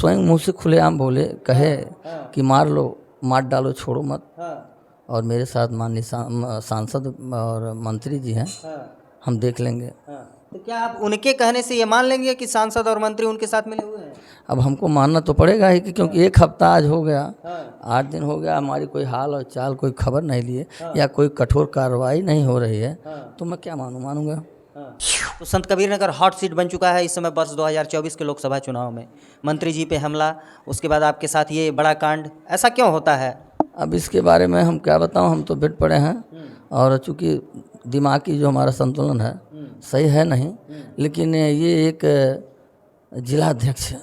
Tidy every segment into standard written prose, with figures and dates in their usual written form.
स्वयं मुंह से खुलेआम बोले कहे कि मार लो, मार डालो, छोड़ो मत। और मेरे साथ माननीय सांसद और मंत्री जी हैं, हम देख लेंगे। तो क्या आप उनके कहने से ये मान लेंगे कि सांसद और मंत्री उनके साथ मिले हुए हैं? अब हमको मानना तो पड़ेगा ही कि क्योंकि एक हफ्ता आज हो गया, 8 दिन हो गया, हमारी कोई हाल और चाल, कोई खबर नहीं लिए या कोई कठोर कार्रवाई नहीं हो रही है, तो मैं क्या मानूंगा। तो संत कबीर नगर हॉट सीट बन चुका है इस समय वर्ष 2024 के लोकसभा चुनाव में। मंत्री जी पे हमला, उसके बाद आपके साथ ये बड़ा कांड, ऐसा क्यों होता है? अब इसके बारे में हम क्या बताऊं, हम तो बेड पड़े हैं और चूँकि दिमाग की जो हमारा संतुलन है सही है नहीं, लेकिन ये एक जिलाध्यक्ष,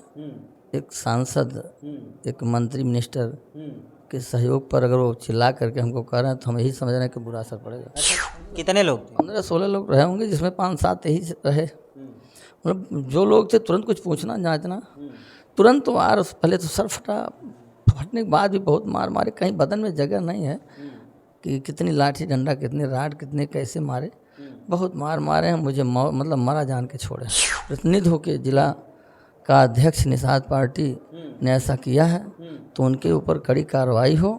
एक सांसद, एक मंत्री मिनिस्टर के सहयोग पर अगर वो चिल्ला करके हमको कह रहे हैं तो हम यही समझ रहे हैं कि बुरा असर पड़ेगा। कितने लोग थे? 15-16 लोग रहे होंगे, जिसमें 5-7 यही रहे। मतलब जो लोग थे तुरंत कुछ पूछना जांचना, तुरंत तो वार, पहले तो सर फटा, फटने के बाद भी बहुत मार मारे, कहीं बदन में जगह नहीं है कि कितनी लाठी डंडा, कितने राड, कितने कैसे मारे, बहुत मार मारे हैं मुझे, मतलब मरा जान के छोड़े। प्रतिनिधि होकर जिला का अध्यक्ष निषाद पार्टी ने ऐसा किया है तो उनके ऊपर कड़ी कार्रवाई हो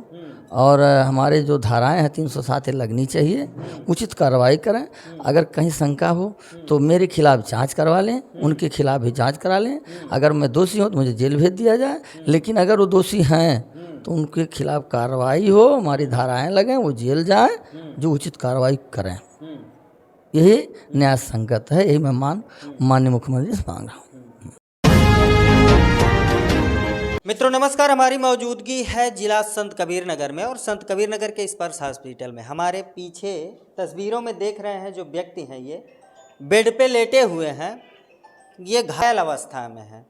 और हमारे जो धाराएं हैं 307 लगनी चाहिए, उचित कार्रवाई करें। अगर कहीं शंका हो तो मेरे खिलाफ जांच करवा लें, उनके खिलाफ भी जांच करा लें। अगर मैं दोषी हूँ तो मुझे जेल भेज दिया जाए, लेकिन अगर वो दोषी हैं तो उनके खिलाफ कार्रवाई हो, हमारी धाराएं लगें, वो जेल जाएं, जो उचित कार्रवाई करें। यही न्याय संगत है, यही मैं माननीय मुख्यमंत्री से मांग रहा हूँ। मित्रों नमस्कार, हमारी मौजूदगी है जिला संत कबीर नगर में और संत कबीर नगर के स्पर्श हॉस्पिटल में। हमारे पीछे तस्वीरों में देख रहे हैं जो व्यक्ति हैं, ये बेड पे लेटे हुए हैं, ये घायल अवस्था में हैं।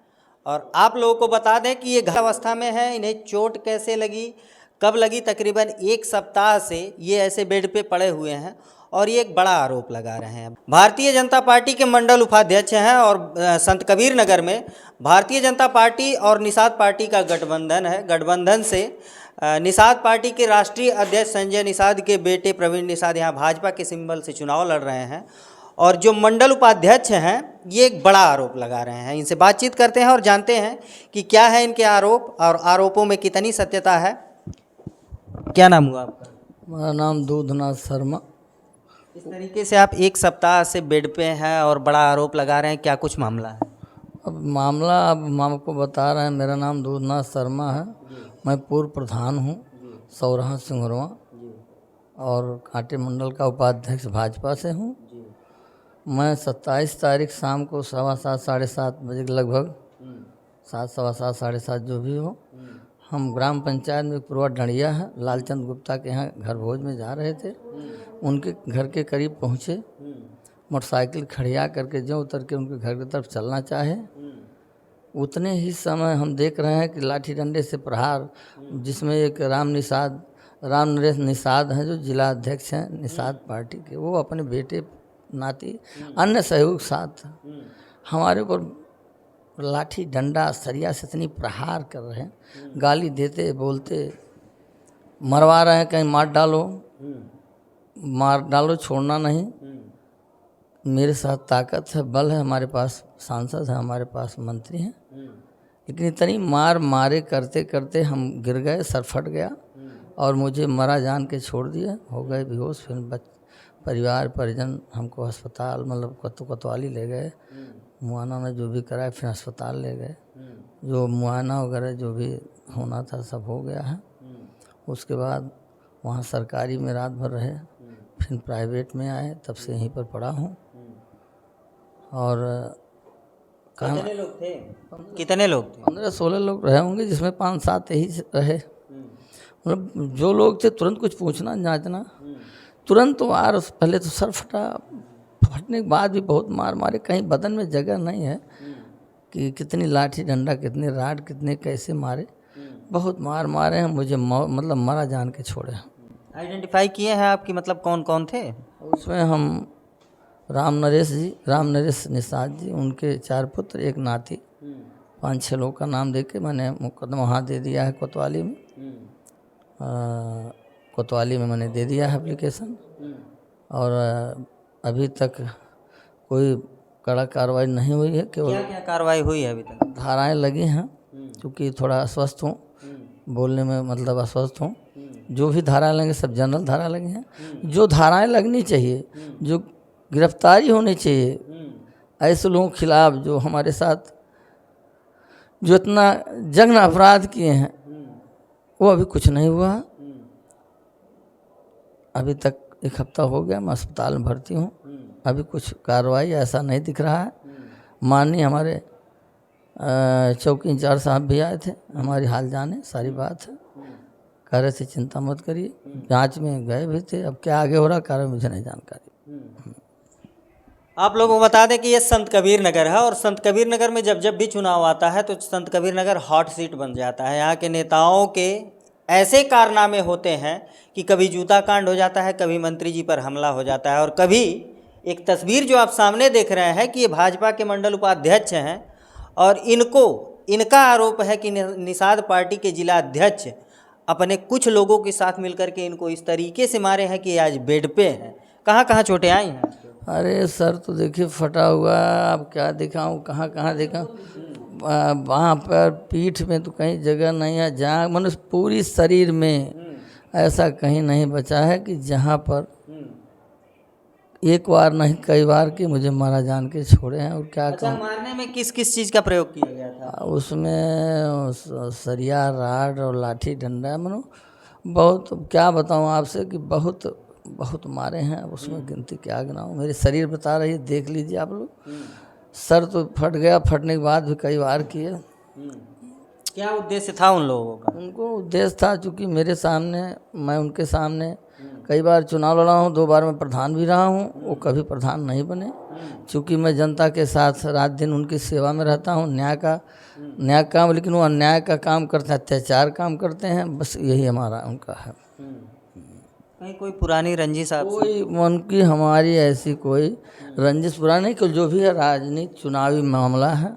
और आप लोगों को बता दें कि ये घायल अवस्था में है, इन्हें चोट कैसे लगी, कब लगी, तकरीबन 1 सप्ताह से ये ऐसे बेड पे पड़े हुए हैं और ये एक बड़ा आरोप लगा रहे हैं। भारतीय जनता पार्टी के मंडल उपाध्यक्ष हैं और संत कबीर नगर में भारतीय जनता पार्टी और निषाद पार्टी का गठबंधन है। गठबंधन से निषाद पार्टी के राष्ट्रीय अध्यक्ष संजय निषाद के बेटे प्रवीण निषाद यहाँ भाजपा के सिंबल से चुनाव लड़ रहे हैं और जो मंडल उपाध्यक्ष हैं ये एक बड़ा आरोप लगा रहे हैं। इनसे बातचीत करते हैं और जानते हैं कि क्या है इनके आरोप और आरोपों में कितनी सत्यता है। क्या नाम हुआ आपका? मेरा नाम दूधनाथ शर्मा। इस तरीके से आप 1 सप्ताह से बेड पे हैं और बड़ा आरोप लगा रहे हैं, क्या कुछ मामला है? अब मामला अब हम आपको बता रहे हैं, मेरा नाम दूधनाथ शर्मा है, मैं पूर्व प्रधान हूँ सौराहा सिंगरवा और कांटे मंडल का उपाध्यक्ष भाजपा से हूँ। मैं 27 तारीख शाम को 7:15 साढ़े 7 बजे के लगभग, 7, 7:15 साढ़े 7 जो भी हो, हम ग्राम पंचायत में पूर्वा डंडिया है, लालचंद गुप्ता के यहाँ घर भोज में जा रहे थे। उनके घर के करीब पहुँचे, मोटरसाइकिल खड़िया करके जो उतर के उनके घर की तरफ चलना चाहे, उतने ही समय हम देख रहे हैं कि लाठी डंडे से प्रहार, जिसमें एक राम नरेश निषाद हैं जो जिला अध्यक्ष हैं निषाद पार्टी के, वो अपने बेटे नाती अन्य सहयोग साथ हमारे ऊपर लाठी डंडा सरिया से इतनी प्रहार कर रहे हैं, गाली देते बोलते मरवा रहे हैं, कहीं मार डालो, छोड़ना नहीं। मेरे साथ ताकत है, बल है, हमारे पास सांसद है, हमारे पास मंत्री हैं, लेकिन इतनी मारे करते करते हम गिर गए, सर फट गया और मुझे मरा जान के छोड़ दिया, हो गए बेहोश। फिर परिवार परिजन हमको अस्पताल, मतलब कोतवाली ले गए, मुआयना में जो भी कराए, फिर अस्पताल ले गए, जो मुआयना वगैरह जो भी होना था सब हो गया है। उसके बाद वहाँ सरकारी में रात भर रहे, फिर प्राइवेट में आए, तब से यहीं पर पड़ा हूँ। और कितने लोग थे? कितने लोग थे? 15-16 लोग रहे होंगे, जिसमें 5-7 यही रहे। मतलब जो लोग थे तुरंत कुछ पूछना जांचना, तुरंत तो वार, पहले तो सर फटा, फटने के बाद भी बहुत मार मारे, कहीं बदन में जगह नहीं है कि कितनी लाठी डंडा, कितने राड, कितने कैसे मारे, बहुत मार मारे हैं मुझे, मतलब मरा जान के छोड़े। आइडेंटिफाई किए हैं आपकी, मतलब कौन कौन थे उसमें? हम राम नरेश निषाद जी, उनके 4 पुत्र, 1 नाती, 5-6 लोग का नाम देके मैंने मुकदमा वहाँ दे दिया है कोतवाली में। कोतवाली में मैंने दे दिया है एप्लीकेशन और अभी तक कोई कड़ा कार्रवाई नहीं हुई है। केवल क्या कार्रवाई हुई है अभी तक? धाराएं लगी हैं क्योंकि थोड़ा अस्वस्थ हूँ, बोलने में मतलब अस्वस्थ हूँ। जो भी धारा लगेंगे सब जनरल धारा लगे हैं। जो धाराएं लगनी चाहिए, जो गिरफ्तारी होनी चाहिए ऐसे लोगों के खिलाफ, जो हमारे साथ जो इतना जघन्य अपराध किए हैं, वो अभी कुछ नहीं हुआ। अभी तक 1 हफ्ता हो गया, मैं अस्पताल में भर्ती हूँ। अभी कुछ कार्रवाई ऐसा नहीं दिख रहा है। माननीय हमारे चौकी इंचार्ज साहब भी आए थे, हमारी हाल जाने सारी बात है। कह रहे थे चिंता मत करिए, जांच में गए भी थे। अब क्या आगे हो रहा कार्य मुझे नहीं जानकारी। आप लोगों को बता दें कि ये संत कबीर नगर है और संत कबीर नगर में जब भी चुनाव आता है तो संत कबीर नगर हॉट सीट बन जाता है। यहाँ के नेताओं के ऐसे कारनामे होते हैं कि कभी जूता कांड हो जाता है, कभी मंत्री जी पर हमला हो जाता है, और कभी एक तस्वीर जो आप सामने देख रहे हैं कि ये भाजपा के मंडल उपाध्यक्ष हैं और इनका आरोप है कि निषाद पार्टी के जिला अध्यक्ष अपने कुछ लोगों के साथ मिलकर के इनको इस तरीके से मारे हैं कि आज बेड पे हैं। कहाँ कहाँ चोटें आई हैं? अरे सर तो देखिए फटा हुआ, अब क्या दिखाऊं, कहाँ कहाँ दिखाऊं। वहाँ पर पीठ में तो कहीं जगह नहीं है, जहाँ मनुष्य पूरी शरीर में ऐसा कहीं नहीं बचा है कि जहाँ पर एक बार नहीं कई बार के मुझे मारा जान के छोड़े हैं। और क्या अच्छा, मारने में किस किस चीज़ का प्रयोग किया गया था? उसमें सरिया, राड और लाठी डंडा, मनो बहुत, क्या बताऊं आपसे कि बहुत बहुत मारे हैं। उसमें गिनती क्या गिनाऊं, मेरे शरीर बता रही है, देख लीजिए आप लोग। सर तो फट गया, फटने के बाद भी कई बार किए। क्या उद्देश्य था उन लोगों का? उनको उद्देश्य था, चूँकि मेरे सामने, मैं उनके सामने कई बार चुनाव लड़ा हूँ, 2 बार मैं प्रधान भी रहा हूँ, वो कभी प्रधान नहीं बने। चूँकि मैं जनता के साथ रात दिन उनकी सेवा में रहता हूँ, न्याय काम, लेकिन वो अन्याय का काम करते हैं, अत्याचार काम करते हैं, बस यही हमारा उनका है। कहीं कोई पुरानी रंजिश आप? कोई उनकी हमारी ऐसी कोई रंजिश पुरानी नहीं, कि जो भी है राजनीति चुनावी मामला है।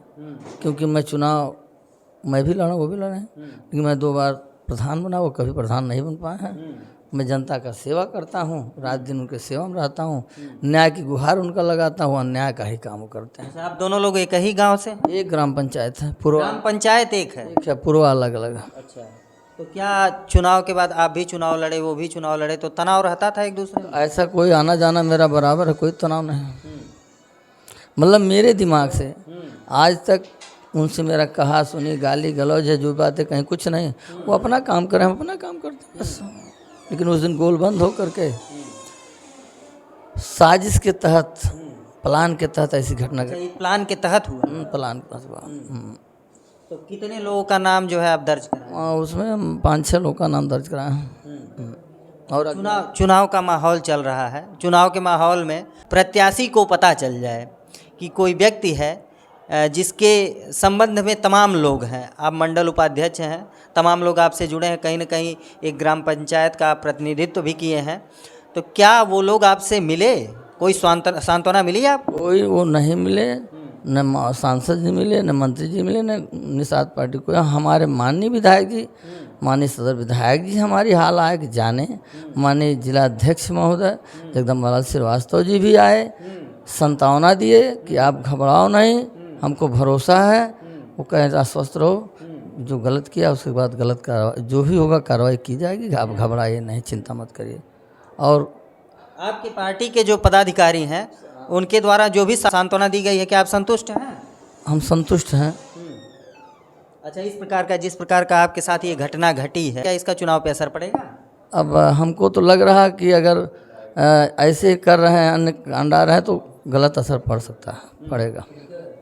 क्योंकि मैं भी लड़ा, वो भी लड़े हैं, लेकिन मैं 2 बार प्रधान बना, वो कभी प्रधान नहीं बन पाए हैं। मैं जनता का सेवा करता हूँ, रात दिन उनके सेवा में रहता हूँ, न्याय की गुहार उनका लगाता हूँ, अन्याय का ही काम करते हैं। आप दोनों लोग एक ही गांव से? एक ग्राम पंचायत है, पूर्व ग्राम पंचायत एक है? एक है, पूर्व अलग अलग है। अच्छा, तो क्या चुनाव के बाद आप भी चुनाव लड़े, वो भी चुनाव लड़े, तो तनाव रहता था एक दूसरे में? ऐसा कोई आना जाना मेरा बराबर है, कोई तनाव नहीं। मतलब मेरे दिमाग से आज तक उनसे मेरा कहा सुनी, गाली गलौज है, जो बातें कहीं कुछ नहीं। वो अपना काम करें, हम अपना काम करते हैं बस। लेकिन उस दिन गोल बंद हो करके साजिश के तहत, प्लान के तहत ऐसी घटना घटी। प्लान के तहत हुआ? प्लान के तहत हुआ। तो कितने लोगों का नाम जो है आप दर्ज कराए? उसमें 5-6 लोगों का नाम दर्ज कराए हैं। और चुनाव का माहौल चल रहा है। चुनाव के माहौल में प्रत्याशी को पता चल जाए कि कोई व्यक्ति है जिसके संबंध में तमाम लोग हैं, आप मंडल उपाध्यक्ष हैं, तमाम लोग आपसे जुड़े हैं, कहीं ना कहीं एक ग्राम पंचायत का प्रतिनिधित्व भी किए हैं, तो क्या वो लोग आपसे मिले? कोई सांत्वना मिली आपको? कोई वो नहीं मिले, न सांसद जी मिले, न मंत्री जी मिले, न निषाद पार्टी को। हमारे माननीय विधायक जी, माननीय सदर विधायक जी हमारी हाल आए कि जाने। माननीय जिलाध्यक्ष महोदय जगदम्बालाल श्रीवास्तव जी भी आए, सांत्वना दिए कि आप घबराओ नहीं, हमको भरोसा है। वो कहे आश्वस्त रहो, जो गलत किया उसके बाद गलत कार्रवाई जो भी होगा कार्रवाई की जाएगी, आप घबराइए नहीं, चिंता मत करिए। और आपकी पार्टी के जो पदाधिकारी हैं उनके द्वारा जो भी सांत्वना दी गई है, क्या आप संतुष्ट हैं? हम संतुष्ट हैं। अच्छा, इस प्रकार का, जिस प्रकार का आपके साथ ये घटना घटी है, क्या इसका चुनाव पे असर पड़ेगा? अब हमको तो लग रहा कि अगर ऐसे कर रहे हैं, अन्य अंडा रहे, तो गलत असर पड़ सकता है, पड़ेगा।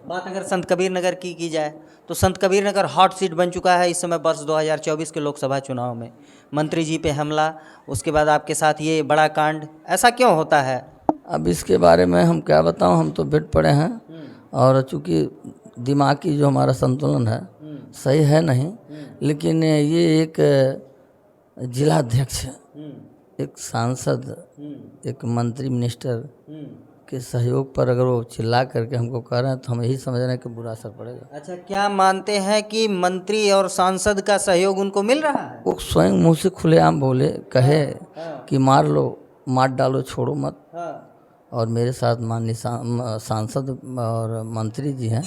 बात अगर संत कबीर नगर की जाए तो संत कबीर नगर हॉट सीट बन चुका है इस समय। वर्ष 2024 के लोकसभा चुनाव में मंत्री जी पे हमला, उसके बाद आपके साथ ये बड़ा कांड, ऐसा क्यों होता है? अब इसके बारे में हम क्या बताऊं, हम तो बेड पड़े हैं, और चूँकि दिमागी जो हमारा संतुलन है सही है नहीं। लेकिन ये एक जिलाध्यक्ष, एक सांसद, एक मंत्री, मिनिस्टर के सहयोग पर अगर वो चिल्ला करके हमको कह रहे हैं, तो हम यही समझ रहे हैं कि बुरा असर पड़ेगा। अच्छा, क्या मानते हैं कि मंत्री और सांसद का सहयोग उनको मिल रहा है? वो स्वयं मुँह से खुलेआम बोले, कहे कि मार लो, मार डालो, छोड़ो मत। और मेरे साथ माननीय सांसद और मंत्री जी हैं,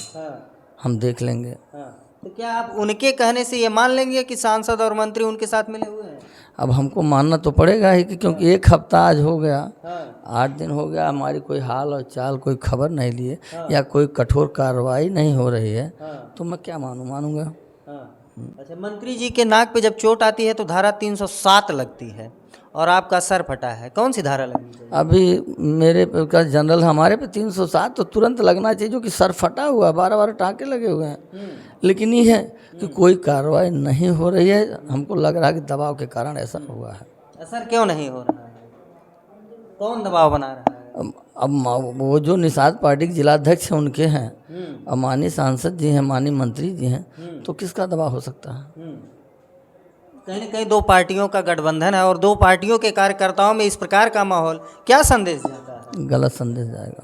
हम देख लेंगे। तो क्या आप उनके कहने से ये मान लेंगे कि सांसद और मंत्री उनके साथ मिले हुए हैं? अब हमको मानना तो पड़ेगा ही कि क्योंकि एक हफ्ता आज हो गया, हाँ 8 दिन हो गया, हमारी कोई हाल और चाल कोई खबर नहीं लिए या कोई कठोर कार्रवाई नहीं हो रही है, हाँ तो मैं क्या मानूंगा। हाँ। अच्छा, मंत्री जी के नाक पे जब चोट आती है तो धारा 307 लगती है और आपका सर फटा है, कौन सी धारा लगनी चाहिए? अभी मेरे पे का जनरल हमारे पे 307 तो तुरंत लगना चाहिए, जो कि सर फटा हुआ है, 12 टाँके लगे हुए हैं। लेकिन ये है कि कोई कार्रवाई नहीं हो रही है। हमको लग रहा है कि दबाव के कारण ऐसा हुआ है। असर क्यों नहीं हो रहा है? कौन दबाव बना रहा है? अब वो जो निषाद पार्टी के जिलाध्यक्ष हैं उनके हैं, अब माननीय सांसद जी हैं, माननीय मंत्री जी हैं, तो किसका दबाव हो सकता है। कहीं न कहीं दो पार्टियों का गठबंधन है और दो पार्टियों के कार्यकर्ताओं में इस प्रकार का माहौल क्या संदेश जाता है? गलत संदेश जाएगा।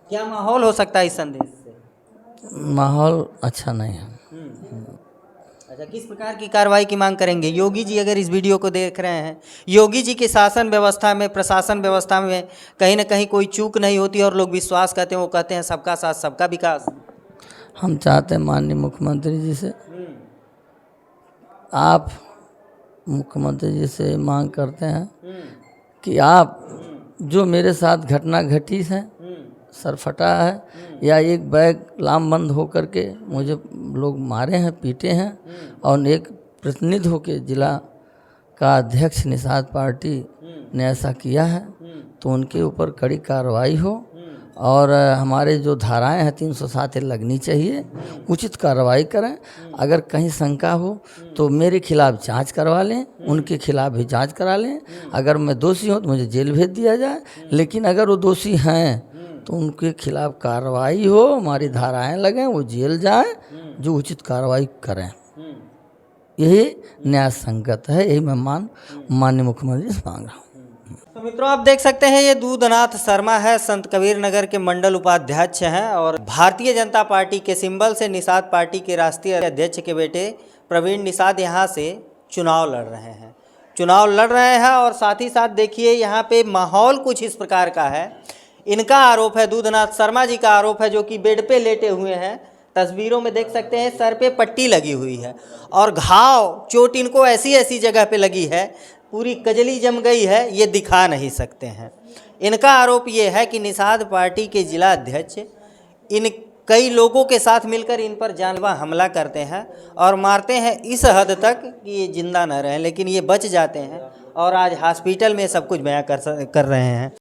क्या माहौल हो सकता है इस संदेश से? माहौल अच्छा नहीं है। अच्छा, किस प्रकार की कार्रवाई की मांग करेंगे? योगी जी अगर इस वीडियो को देख रहे हैं, योगी जी की शासन व्यवस्था में, प्रशासन व्यवस्था में कहीं ना कहीं कोई चूक नहीं होती और लोग विश्वास करते हैं, वो कहते हैं सबका साथ सबका विकास। हम चाहते हैं माननीय मुख्यमंत्री जी से, आप मुख्यमंत्री जी से मांग करते हैं कि आप जो मेरे साथ घटना घटी है, सर फटा है या एक बैग लामबंद होकर के मुझे लोग मारे हैं, पीटे हैं, और एक प्रतिनिधि होकर जिला का अध्यक्ष निषाद पार्टी ने ऐसा किया है, तो उनके ऊपर कड़ी कार्रवाई हो और हमारे जो धाराएं हैं 307 लगनी चाहिए, उचित कार्रवाई करें। अगर कहीं शंका हो तो मेरे खिलाफ जांच करवा लें, उनके खिलाफ भी जांच करा लें। अगर मैं दोषी हूं तो मुझे जेल भेज दिया जाए, लेकिन अगर वो दोषी हैं तो उनके खिलाफ कार्रवाई हो, हमारी धाराएं लगें, वो जेल जाएं, जो उचित कार्रवाई करें। यही न्याय संगत है, यही मैं माननीय मुख्यमंत्री से मांग रहा हूँ। तो मित्रों, आप देख सकते हैं ये दूधनाथ शर्मा है, संत कबीर नगर के मंडल उपाध्यक्ष हैं और भारतीय जनता पार्टी के सिंबल से निषाद पार्टी के राष्ट्रीय अध्यक्ष के बेटे प्रवीण निषाद यहाँ से चुनाव लड़ रहे हैं और साथ ही साथ देखिए यहाँ पे माहौल कुछ इस प्रकार का है। इनका आरोप है, दूधनाथ शर्मा जी का आरोप है, जो कि बेड पे लेटे हुए हैं। तस्वीरों में देख सकते हैं सर पे पट्टी लगी हुई है और घाव चोट इनको ऐसी ऐसी जगह पे लगी है, पूरी कजली जम गई है, ये दिखा नहीं सकते हैं। इनका आरोप ये है कि निषाद पार्टी के जिला अध्यक्ष इन कई लोगों के साथ मिलकर इन पर जानलेवा हमला करते हैं और मारते हैं इस हद तक कि ये जिंदा न रहें, लेकिन ये बच जाते हैं और आज हॉस्पिटल में सब कुछ बयां कर रहे हैं।